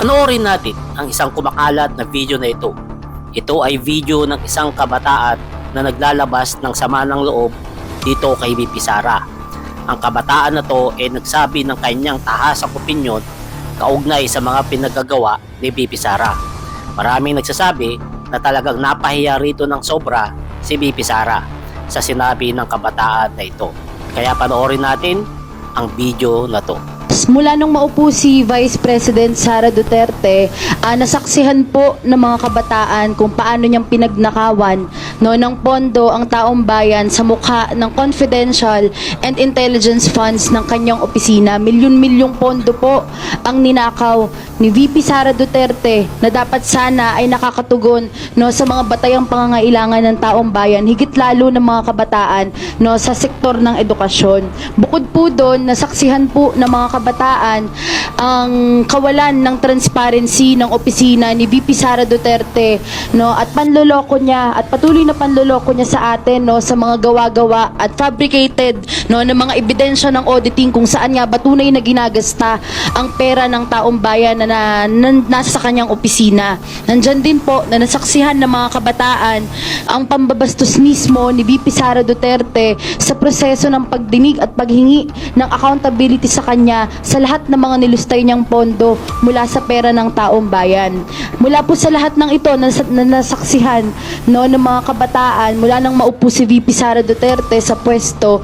Panoorin natin ang isang kumakalat na video na ito. Ito ay video ng isang kabataan na naglalabas ng sama ng loob dito kay VP Sara. Ang kabataan na to ay nagsabi ng kanyang tahasang opinyon kaugnay sa mga pinagagawa ni VP Sara. Maraming nagsasabi na talagang napahiya rito ng sobra si VP Sara sa sinabi ng kabataan na ito. Kaya panoorin natin ang video na to. Mula nung maupo si Vice President Sara Duterte, nasaksihan po ng mga kabataan kung paano niyang pinagnakawan ng pondo ang taong bayan sa mukha ng confidential and intelligence funds ng kanyang opisina. Milyon-milyong pondo po ang ninakaw ni VP Sara Duterte na dapat sana ay nakakatugon sa mga batayang pangangailangan ng taong bayan, higit lalo ng mga kabataan sa sektor ng edukasyon. Bukod po doon, nasaksihan po ng mga kabataan ang kawalan ng transparency ng opisina ni VP Sara Duterte at panloloko niya at patuloy na panloloko niya sa atin sa mga gawa-gawa at fabricated ng mga ebidensya ng auditing kung saan nga ba tunay na ginagasta ang pera ng taong bayan na nasa kanyang opisina. Nandyan din po na nasaksihan ng mga kabataan ang pambabastos mismo ni VP Sara Duterte sa proseso ng pagdinig at paghingi ng accountability sa kanya sa lahat ng mga nilustay niyang pondo mula sa pera ng taong bayan. Mula po sa lahat ng ito na nasaksihan ng mga kabataan, mula nang maupo si VP Sara Duterte sa pwesto,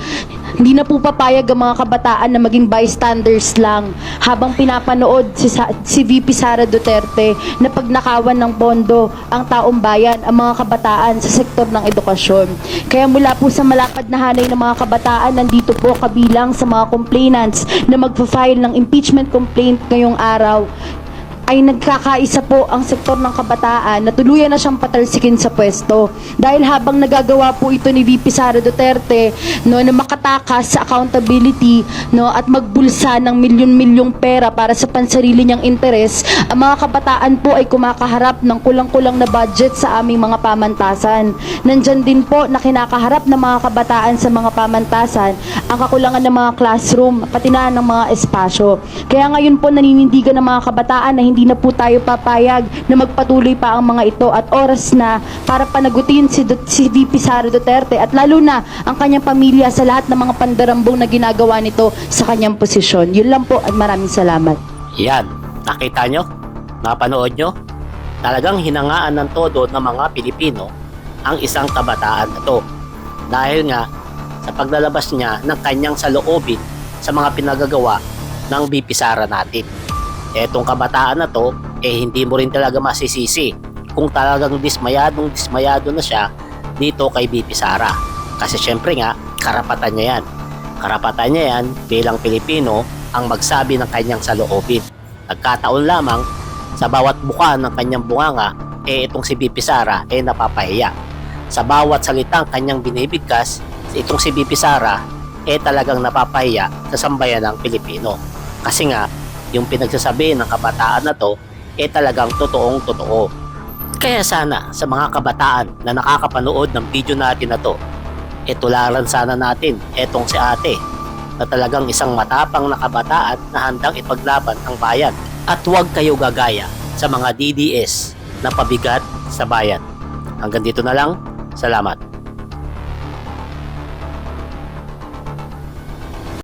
hindi na po papayag ang mga kabataan na maging bystanders lang habang pinapanood si VP Sara Duterte na pagnakawan ng pondo ang taong bayan, ang mga kabataan sa sektor ng edukasyon. Kaya mula po sa malapad na hanay ng mga kabataan, nandito po kabilang sa mga complainants na magpa-file ng impeachment complaint ngayong araw, ay nagkakaisa po ang sektor ng kabataan na tuluyan na siyang patalsikin sa pwesto. Dahil habang nagagawa po ito ni VP Sara Duterte na makatakas sa accountability at magbulsa ng milyon-milyong pera para sa pansarili niyang interes, ang mga kabataan po ay kumakaharap ng kulang-kulang na budget sa aming mga pamantasan. Nandyan din po na kinakaharap ng mga kabataan sa mga pamantasan ang kakulangan ng mga classroom, pati na ng mga espasyo. Kaya ngayon po naninindigan ng mga kabataan na hindi na po tayo papayag na magpatuloy pa ang mga ito at oras na para panagutin si VP Sara Duterte at lalo na ang kanyang pamilya sa lahat ng mga pandarambong na ginagawa nito sa kanyang posisyon. Yun lang po at maraming salamat. Yan, nakita nyo? Napanood nyo? Talagang hinangaan ng todo ng mga Pilipino ang isang kabataan na to. Dahil nga sa paglalabas niya ng kanyang saloobin sa mga pinagagawa ng VP Sara natin. Etong kabataan na to, hindi mo rin talaga masisisi kung talagang dismayado na siya dito kay VP Sara. Kasi syempre nga, karapatan niya yan. Karapatan niya yan bilang Pilipino ang magsabi ng kanyang saloobin. Nagkataon lamang sa bawat buka ng kanyang bunganga, itong si VP Sara napapahiya. Sa bawat salitang kanyang binibigkas, itong si VP Sara talagang napapahiya sa sambayan ng Pilipino. Kasi nga, yung pinagsasabi ng kabataan na to talagang totoong totoo. Kaya sana sa mga kabataan na nakakapanood ng video natin na to, tularan sana natin etong si ate na talagang isang matapang na kabataan na handang ipaglaban ang bayan. At huwag kayo gagaya sa mga DDS na pabigat sa bayan. Hanggang dito na lang. Salamat.